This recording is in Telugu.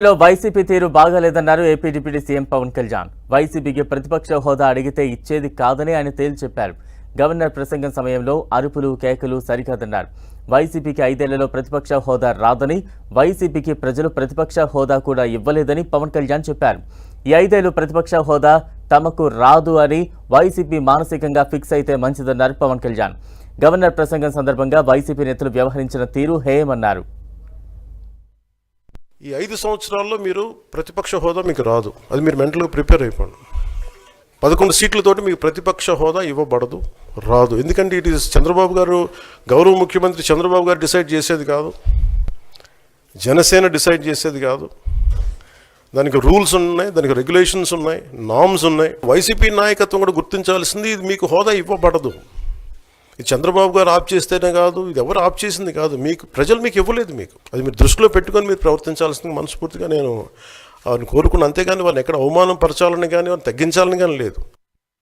వైసీపీ తీరు బాగాలేదన్నారు AP deputy CM Pawan Kalyan. వైసీపీకి ప్రతిపక్ష హోదా అడిగితే ఇచ్చేది కాదని ఆయన తేల్చి చెప్పారు. గవర్నర్ ప్రసంగం సమయంలో అరుపులు కేకలు సరికాదన్నారు. వైసీపీకి 5 ఏళ్లలో ప్రతిపక్ష హోదా రాదని, వైసీపీకి ప్రజలు ప్రతిపక్ష హోదా కూడా ఇవ్వలేదని పవన్ కళ్యాణ్ చెప్పారు. ఈ 5 ఏళ్లు ప్రతిపక్ష హోదా తమకు రాదు అని వైసీపీ మానసికంగా ఫిక్స్ అయితే మంచిదన్నారు పవన్ కళ్యాణ్. గవర్నర్ ప్రసంగం సందర్భంగా వైసీపీ నేతలు వ్యవహరించిన తీరు హేయమన్నారు. ఈ 5 సంవత్సరాల్లో మీరు ప్రతిపక్ష హోదా మీకు రాదు. అది మీరు మెంటల్గా ప్రిపేర్ అయిపోండి. 11 సీట్లతోటి మీకు ప్రతిపక్ష హోదా ఇవ్వబడదు, రాదు. ఎందుకంటే ఇట్ ఈస్ చంద్రబాబు గారు, గౌరవ ముఖ్యమంత్రి చంద్రబాబు గారు డిసైడ్ చేసేది కాదు, జనసేన డిసైడ్ చేసేది కాదు. దానికి రూల్స్ ఉన్నాయి, దానికి రెగ్యులేషన్స్ ఉన్నాయి, నామ్స్ ఉన్నాయి. వైసీపీ నాయకత్వం కూడా గుర్తించాల్సింది, ఇది మీకు హోదా ఇవ్వబడదు. ఇది చంద్రబాబు గారు ఆప్ చేస్తేనే కాదు, ఇది ఎవరు ఆప్ చేసింది కాదు, మీకు ప్రజలు మీకు ఇవ్వలేదు. మీకు అది మీరు దృష్టిలో పెట్టుకొని మీరు ప్రవర్తించాల్సింది మనస్ఫూర్తిగా నేను వారిని కోరుకున్నాను. అంతేగాని వారిని ఎక్కడ అవమానం పరచాలని కానీ వారిని తగ్గించాలని కానీ లేదు.